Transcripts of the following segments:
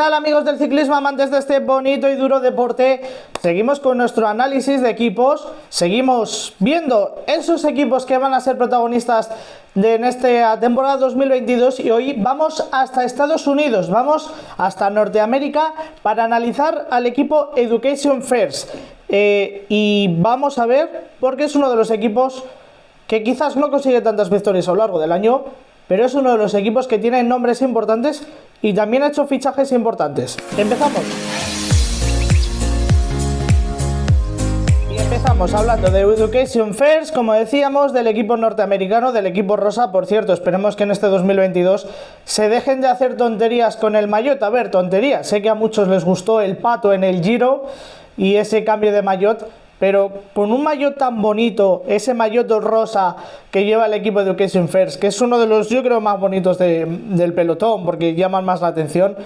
tal, amigos del ciclismo, amantes de este bonito y duro deporte? Seguimos con nuestro análisis de equipos, seguimos viendo esos equipos que van a ser protagonistas en esta temporada 2022 y hoy vamos hasta Estados Unidos, vamos hasta Norteamérica para analizar al equipo Education First y vamos a ver por qué es uno de los equipos que quizás no consigue tantas victorias a lo largo del año, pero es uno de los equipos que tiene nombres importantes y también ha hecho fichajes importantes. Empezamos. Y empezamos hablando de Education First, como decíamos, del equipo norteamericano, del equipo rosa. Por cierto, esperemos que en este 2022 se dejen de hacer tonterías con el maillot. A ver, tonterías. Sé que a muchos les gustó el pato en el Giro y ese cambio de maillot, pero con un maillot tan bonito, ese maillot rosa que lleva el equipo de Education First, que es uno de los, yo creo, más bonitos del pelotón, porque llaman más la atención,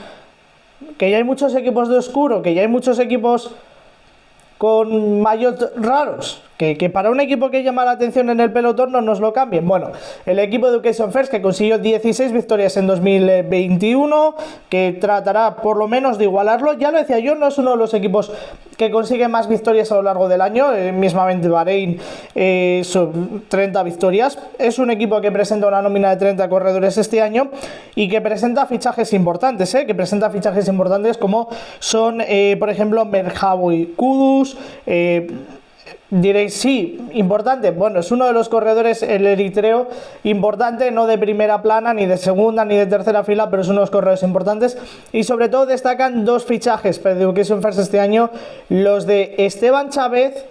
que ya hay muchos equipos de oscuro, que ya hay muchos equipos con maillots raros, que para un equipo que llama la atención en el pelotón no nos lo cambien. Bueno, el equipo de Education First, que consiguió 16 victorias en 2021, que tratará por lo menos de igualarlo. Ya lo decía yo, no es uno de los equipos que consigue más victorias a lo largo del año, mismamente Bahrein son 30 victorias. Es un equipo que presenta una nómina de 30 corredores este año y que presenta fichajes importantes, como son, por ejemplo, Merhawi Kudus. Diréis, sí, importante. Bueno, es uno de los corredores, el eritreo, importante, no de primera plana, ni de segunda, ni de tercera fila, pero es uno de los corredores importantes. Y sobre todo destacan dos fichajes para Education First este año, los de Esteban Chávez,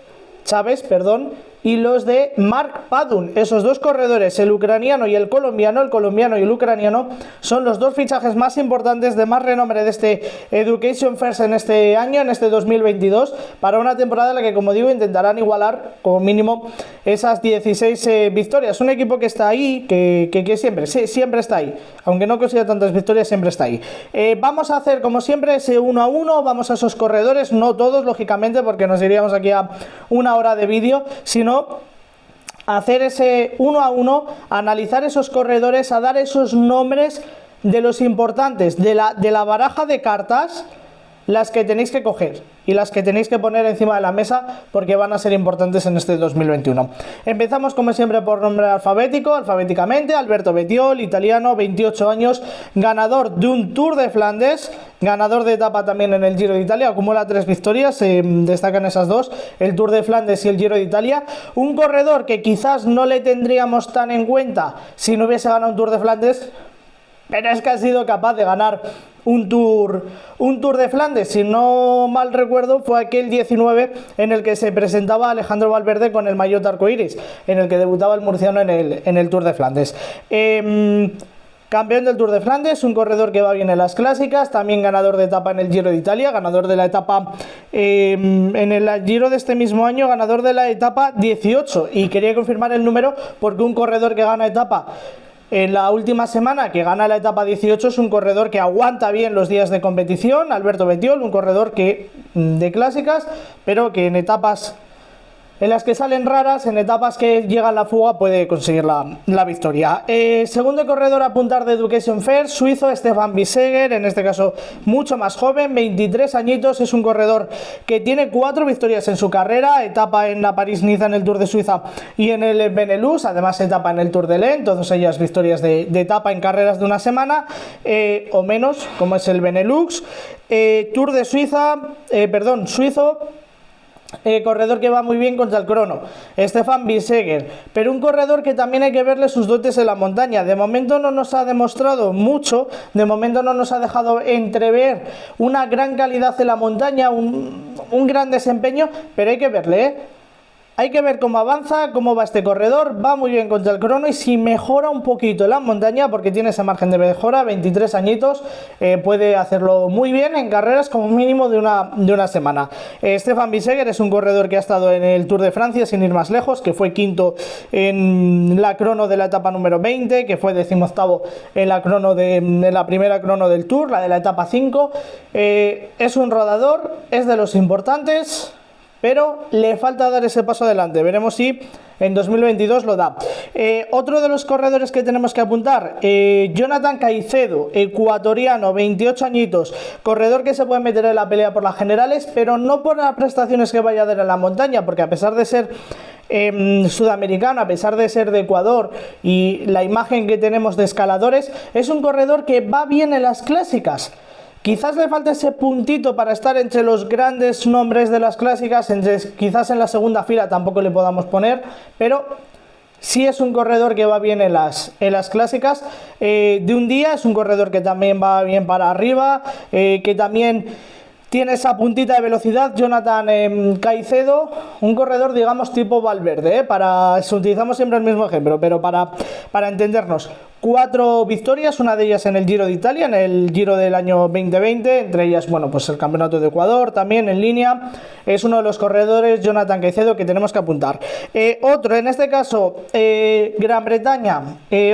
y los de Mark Padun. Esos dos corredores, el ucraniano y el colombiano y el ucraniano, son los dos fichajes más importantes, de más renombre de este Education First en este año, en este 2022, para una temporada en la que, como digo, intentarán igualar como mínimo esas 16 victorias. Un equipo que está ahí, que siempre está ahí, aunque no consiga tantas victorias, siempre está ahí. Vamos a hacer, como siempre, ese 1 a 1, vamos a esos corredores, no todos, lógicamente, porque nos iríamos aquí a una hora de vídeo, sino hacer ese 1 a 1, analizar esos corredores, a dar esos nombres de los importantes, de la baraja de cartas, las que tenéis que coger y las que tenéis que poner encima de la mesa porque van a ser importantes en este 2021. Empezamos, como siempre, por nombre alfabéticamente. Alberto Bettiol, italiano, 28 años, ganador de un Tour de Flandes, ganador de etapa también en el Giro de Italia, acumula 3 victorias, destacan esas dos, el Tour de Flandes y el Giro de Italia. Un corredor que quizás no le tendríamos tan en cuenta si no hubiese ganado un Tour de Flandes, pero es que ha sido capaz de ganar un tour de Flandes. Si no mal recuerdo, fue aquel 19 en el que se presentaba Alejandro Valverde con el maillot arcoiris, en el que debutaba el murciano en el Tour de Flandes. Campeón del Tour de Flandes, un corredor que va bien en las clásicas, también ganador de etapa en el Giro de Italia, ganador de la etapa en el Giro de este mismo año, ganador de la etapa 18, y quería confirmar el número porque un corredor que gana etapa en la última semana, que gana la etapa 18, es un corredor que aguanta bien los días de competición. Alberto Bettiol, un corredor que de clásicas, pero que en etapas en las que salen raras, en etapas que llegan la fuga, puede conseguir la victoria. Segundo corredor a apuntar de Education First, suizo Stefan Biseguer, en este caso mucho más joven, 23 añitos, es un corredor que tiene 4 victorias en su carrera, etapa en la París-Niza en el Tour de Suiza y en el Benelux, además etapa en el Tour de Lens, todas ellas victorias de etapa en carreras de una semana o menos, como es el Benelux. Tour de Suiza, suizo, corredor que va muy bien contra el crono, Stefan Biseguer, pero un corredor que también hay que verle sus dotes en la montaña. De momento no nos ha demostrado mucho, de momento no nos ha dejado entrever una gran calidad en la montaña, un gran desempeño, pero hay que verle, Hay que ver cómo avanza, cómo va este corredor. Va muy bien contra el crono y si mejora un poquito en la montaña, porque tiene ese margen de mejora, 23 añitos, puede hacerlo muy bien en carreras como mínimo de una semana. Stefan Biseguer es un corredor que ha estado en el Tour de Francia sin ir más lejos, que fue quinto en la crono de la etapa número 20, que fue 18º en la crono en la primera crono del Tour, la de la etapa 5. Es un rodador, es de los importantes, pero le falta dar ese paso adelante. Veremos si en 2022 lo da. Otro de los corredores que tenemos que apuntar, Jonathan Caicedo, ecuatoriano, 28 añitos, corredor que se puede meter en la pelea por las generales, pero no por las prestaciones que vaya a dar en la montaña, porque a pesar de ser sudamericano, a pesar de ser de Ecuador y la imagen que tenemos de escaladores, es un corredor que va bien en las clásicas. Quizás le falta ese puntito para estar entre los grandes nombres de las clásicas, quizás en la segunda fila tampoco le podamos poner, pero sí es un corredor que va bien en las clásicas de un día, es un corredor que también va bien para arriba, que también tiene esa puntita de velocidad. Jonathan Caicedo, un corredor digamos tipo Valverde, utilizamos siempre el mismo ejemplo, pero para entendernos, 4 victorias, una de ellas en el Giro de Italia, en el Giro del año 2020, entre ellas, bueno, pues el Campeonato de Ecuador también en línea. Es uno de los corredores, Jonathan Caicedo, que tenemos que apuntar. Otro, en este caso, Gran Bretaña,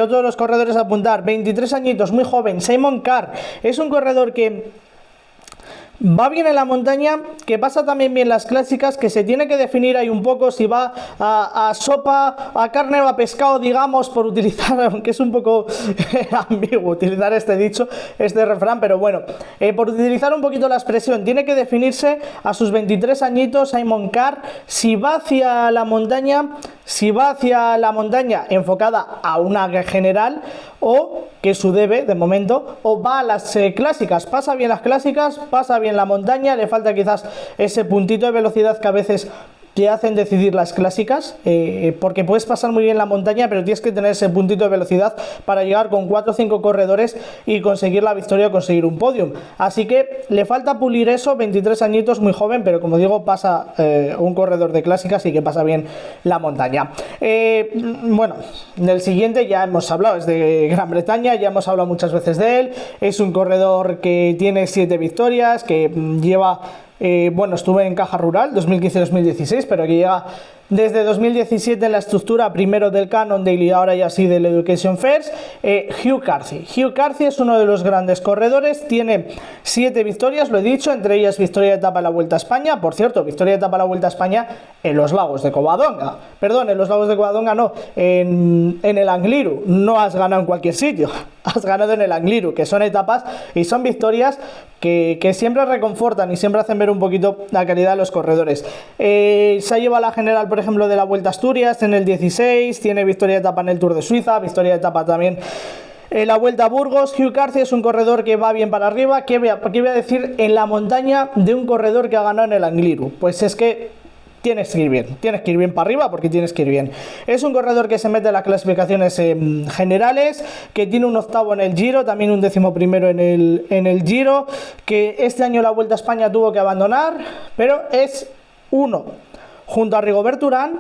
otro de los corredores a apuntar, 23 añitos, muy joven, Simon Carr, es un corredor que va bien en la montaña, que pasa también bien las clásicas, que se tiene que definir ahí un poco si va a sopa, a carne o a pescado, digamos, por utilizar, aunque es un poco ambiguo utilizar este dicho, este refrán, pero bueno, por utilizar un poquito la expresión, tiene que definirse a sus 23 añitos Simon Carr, si va hacia la montaña, enfocada a una general, o que su debe, de momento, o va a las clásicas, pasa bien las clásicas, pasa bien la montaña, le falta quizás ese puntito de velocidad que a veces te hacen decidir las clásicas, porque puedes pasar muy bien la montaña, pero tienes que tener ese puntito de velocidad para llegar con 4 o 5 corredores y conseguir la victoria o conseguir un podium. Así que le falta pulir eso, 23 añitos, muy joven, pero como digo, pasa un corredor de clásicas y que pasa bien la montaña. Bueno, del siguiente ya hemos hablado, es de Gran Bretaña, ya hemos hablado muchas veces de él, es un corredor que tiene 7 victorias, que lleva... bueno, estuve en Caja Rural 2015-2016, pero que llega desde 2017 en la estructura primero del Cannondale y ahora ya sí del Education First. Hugh Carthy es uno de los grandes corredores, tiene 7 victorias, lo he dicho, entre ellas victoria de etapa en la Vuelta a España. Por cierto, victoria de etapa en la Vuelta a España en los lagos de Covadonga, perdón, en los lagos de Covadonga no, en el Angliru. No has ganado en cualquier sitio, has ganado en el Angliru, que son etapas y son victorias que siempre reconfortan y siempre hacen ver un poquito la calidad de los corredores. Se ha llevado la general, por ejemplo, de la Vuelta a Asturias en el 16, tiene victoria de etapa en el Tour de Suiza, victoria de etapa también en la Vuelta a Burgos. Hugh Carthy es un corredor que va bien para arriba. ¿Qué voy a decir en la montaña de un corredor que ha ganado en el Angliru? Pues es que tienes que ir bien para arriba, porque tienes que ir bien. Es un corredor que se mete en las clasificaciones generales, que tiene un 8º en el Giro, también un 11º en el Giro, que este año la Vuelta a España tuvo que abandonar, pero es uno, junto a Rigoberto Urán,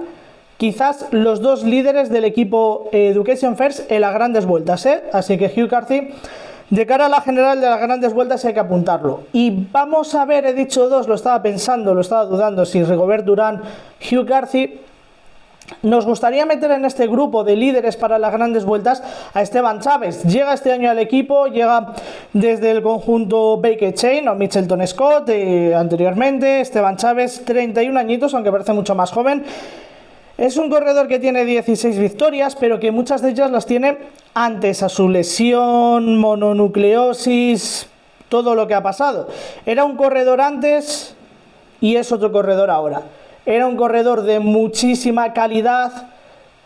quizás los 2 líderes del equipo Education First en las grandes vueltas, así que Hugh Carthy, de cara a la general de las grandes vueltas, hay que apuntarlo. Y vamos a ver, he dicho 2, lo estaba pensando, lo estaba dudando, si Rigoberto Urán, Hugh Carthy. Nos gustaría meter en este grupo de líderes para las grandes vueltas a Esteban Chaves. Llega este año al equipo, llega desde el conjunto Baker Chain o Mitchelton Scott anteriormente. Esteban Chaves, 31 añitos, aunque parece mucho más joven. Es un corredor que tiene 16 victorias, pero que muchas de ellas las tiene antes a su lesión, mononucleosis, todo lo que ha pasado. Era un corredor antes y es otro corredor ahora. Era un corredor de muchísima calidad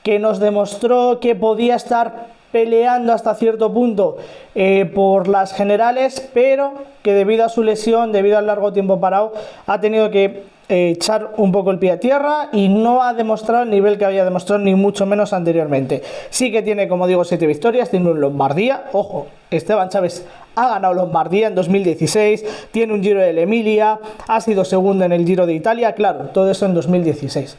que nos demostró que podía estar peleando hasta cierto punto por las generales, pero que debido a su lesión, debido al largo tiempo parado, ha tenido que echar un poco el pie a tierra y no ha demostrado el nivel que había demostrado, ni mucho menos anteriormente. Sí que tiene, como digo, 7 victorias, tiene un Lombardía, ojo, Esteban Chaves ha ganado Lombardía en 2016, tiene un Giro de Emilia, ha sido segundo en el Giro de Italia, claro, todo eso en 2016.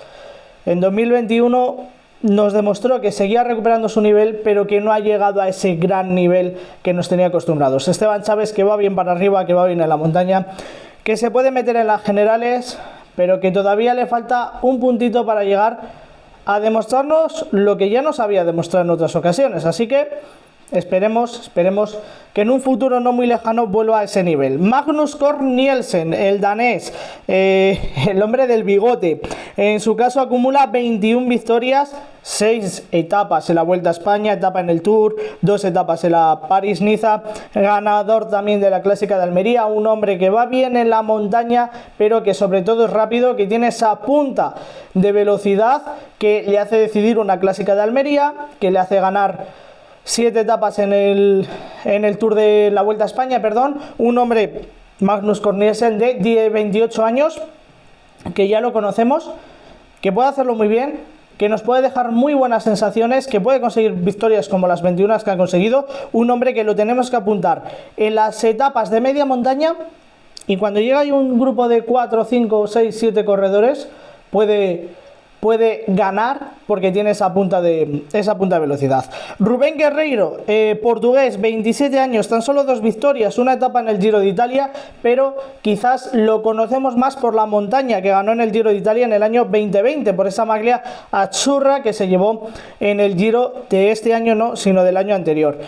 En 2021 nos demostró que seguía recuperando su nivel, pero que no ha llegado a ese gran nivel que nos tenía acostumbrados. Esteban Chaves, que va bien para arriba, que va bien en la montaña, que se puede meter en las generales, pero que todavía le falta un puntito para llegar a demostrarnos lo que ya nos había demostrado en otras ocasiones. Así que Esperemos que en un futuro no muy lejano vuelva a ese nivel. Magnus Cort Nielsen, el danés, el hombre del bigote, en su caso acumula 21 victorias, 6 etapas en la Vuelta a España, etapa en el Tour, 2 etapas en la París-Niza, ganador también de la Clásica de Almería, un hombre que va bien en la montaña, pero que sobre todo es rápido, que tiene esa punta de velocidad que le hace decidir una Clásica de Almería, que le hace ganar 7 etapas en el Tour de la Vuelta a España, perdón. Un hombre, Magnus Cort Nielsen, de 28 años, que ya lo conocemos, que puede hacerlo muy bien, que nos puede dejar muy buenas sensaciones, que puede conseguir victorias como las 21 que ha conseguido. Un hombre que lo tenemos que apuntar en las etapas de media montaña, y cuando llega ahí un grupo de 4, 5, 6, 7 corredores, puede ganar porque tiene esa punta de velocidad. Rubén Guerreiro, portugués, 27 años, tan solo 2 victorias, una etapa en el Giro de Italia, pero quizás lo conocemos más por la montaña que ganó en el Giro de Italia en el año 2020, por esa maglia azzurra que se llevó en el Giro de este año, no, sino del año anterior.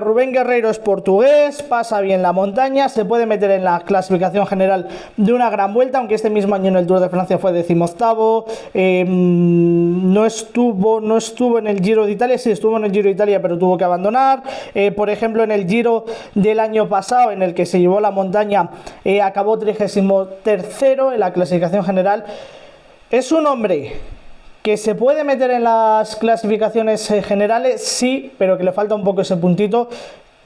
Rubén Guerreiro es portugués, pasa bien la montaña, se puede meter en la clasificación general de una gran vuelta, aunque este mismo año en el Tour de Francia fue 18º. No estuvo en el Giro de Italia, sí estuvo en el Giro de Italia, pero tuvo que abandonar. Por ejemplo, en el Giro del año pasado, en el que se llevó la montaña, acabó 33º en la clasificación general. Es un hombre que se puede meter en las clasificaciones generales, sí, pero que le falta un poco ese puntito.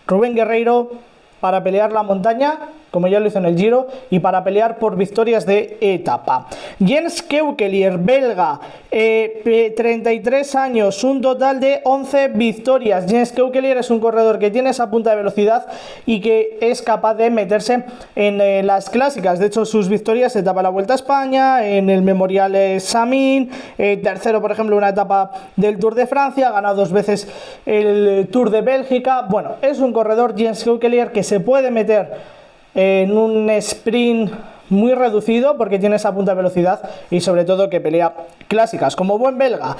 Rubén Guerreiro, para pelear la montaña, como ya lo hizo en el Giro, y para pelear por victorias de etapa. Jens Keukelier, belga, 33 años, un total de 11 victorias. Jens Keukelier es un corredor que tiene esa punta de velocidad y que es capaz de meterse en las clásicas. De hecho, sus victorias, etapa en la Vuelta a España, en el Memorial Samin, tercero, por ejemplo, una etapa del Tour de Francia, ha ganado 2 veces el Tour de Bélgica. Bueno, es un corredor, Jens Keukelier, que se puede meter en un sprint muy reducido porque tiene esa punta de velocidad y sobre todo que pelea clásicas como buen belga.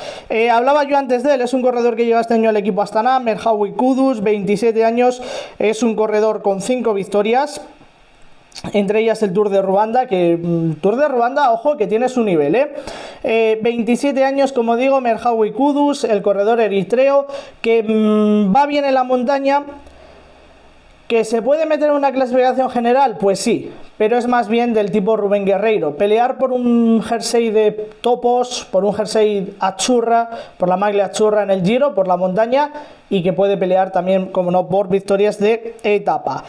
Hablaba yo antes de él, es un corredor que llega este año al equipo Astana, Merhawi Kudus, 27 años, es un corredor con 5 victorias, entre ellas el Tour de Ruanda, ojo, que tiene su nivel, 27 años, como digo, Merhawi Kudus, el corredor eritreo, que va bien en la montaña. ¿Que se puede meter en una clasificación general? Pues sí, pero es más bien del tipo Rubén Guerreiro. Pelear por un jersey de topos, por un jersey azzurra, por la maglia azzurra en el Giro, por la montaña, y que puede pelear también, como no, por victorias de etapa.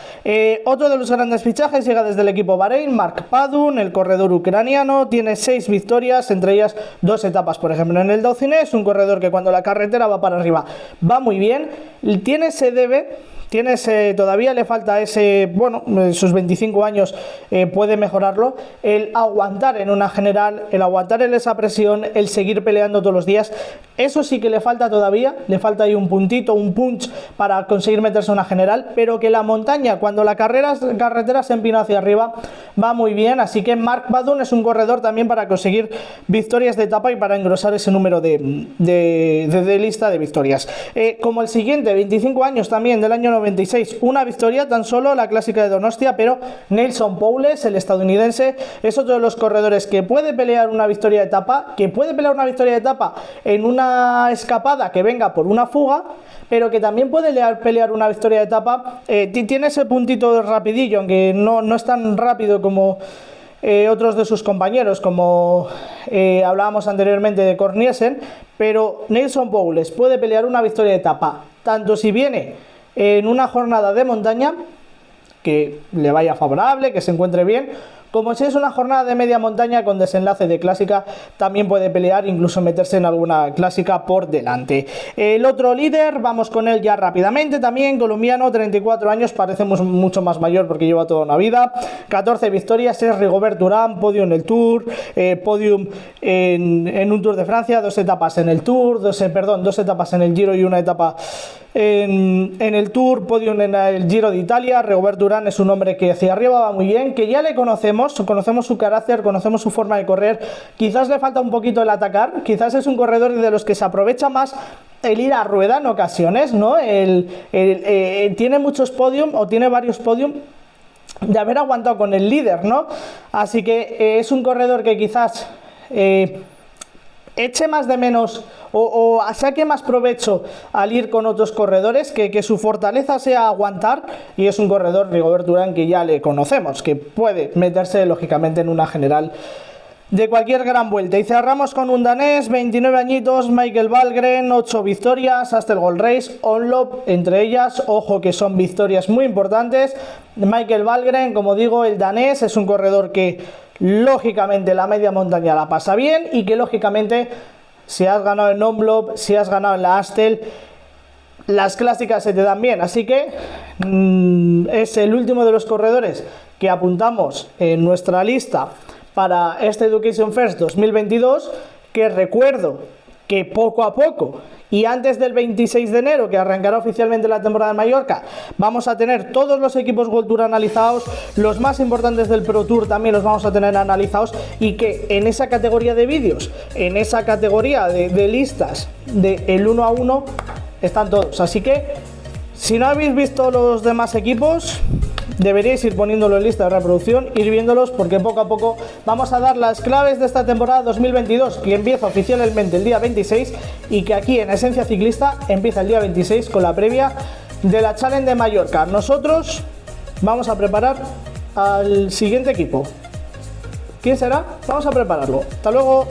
Otro de los grandes fichajes llega desde el equipo Bahrein, Mark Padun, el corredor ucraniano, tiene 6 victorias, entre ellas 2 etapas, por ejemplo, en el Dauphiné. Es un corredor que cuando la carretera va para arriba va muy bien, todavía le falta sus 25 años, puede mejorarlo, el aguantar en una general, el aguantar en esa presión, el seguir peleando todos los días, eso sí que le falta todavía, le falta ahí un puntito, un punch para conseguir meterse en una general, pero que la montaña, cuando la carretera se empina hacia arriba, va muy bien. Así que Mark Padun es un corredor también para conseguir victorias de etapa y para engrosar ese número de lista de victorias. Como el siguiente, 25 años también, del año 96, una victoria, tan solo la Clásica de Donostia, pero Neilson Powless, el estadounidense, es otro de los corredores que puede pelear una victoria de etapa, en una escapada que venga por una fuga, pero que también puede pelear una victoria de etapa. Tiene ese puntito rapidillo, aunque no es tan rápido como otros de sus compañeros, como hablábamos anteriormente de Cort Nielsen, pero Neilson Powless puede pelear una victoria de etapa, tanto si viene en una jornada de montaña que le vaya favorable, que se encuentre bien, como si es una jornada de media montaña con desenlace de clásica, también puede pelear, incluso meterse en alguna clásica por delante. El otro líder, vamos con él ya rápidamente, también colombiano, 34 años, parece mucho más mayor porque lleva toda una vida, 14 victorias, es Rigobert Urán, podio en el Tour, podium en un Tour de Francia, 2 etapas en el Tour, 2 etapas en el Giro y una etapa en el Tour, podium en el Giro de Italia. Rigobert Urán es un hombre que hacia arriba va muy bien, que ya le conocemos, conocemos su carácter, conocemos su forma de correr. Quizás le falta un poquito el atacar, quizás es un corredor de los que se aprovecha más el ir a rueda en ocasiones, ¿no? Tiene muchos podium o tiene varios podium de haber aguantado con el líder, ¿no? Así que es un corredor que quizás eche más de menos o saque más provecho al ir con otros corredores, que su fortaleza sea aguantar, y es un corredor, Rigoberto Urán, que ya le conocemos, que puede meterse lógicamente en una general de cualquier gran vuelta. Y cerramos con un danés, 29 añitos, Michael Valgren, 8 victorias, hasta el Gold Race, Onlop entre ellas, ojo que son victorias muy importantes. Michael Valgren, como digo, el danés, es un corredor que lógicamente la media montaña la pasa bien, y que lógicamente si has ganado en Onlop, si has ganado en la Astel, las clásicas se te dan bien. Así que es el último de los corredores que apuntamos en nuestra lista para este Education First 2022, que recuerdo que poco a poco y antes del 26 de enero, que arrancará oficialmente la temporada de Mallorca, vamos a tener todos los equipos World Tour analizados, los más importantes del Pro Tour también los vamos a tener analizados, y que en esa categoría de vídeos, en esa categoría de listas del 1 a 1 están todos. Así que si no habéis visto los demás equipos, deberíais ir poniéndolo en lista de reproducción, ir viéndolos, porque poco a poco vamos a dar las claves de esta temporada 2022, que empieza oficialmente el día 26, y que aquí en Esencia Ciclista empieza el día 26 con la previa de la Challenge de Mallorca. Nosotros vamos a preparar al siguiente equipo. ¿Quién será? Vamos a prepararlo. Hasta luego.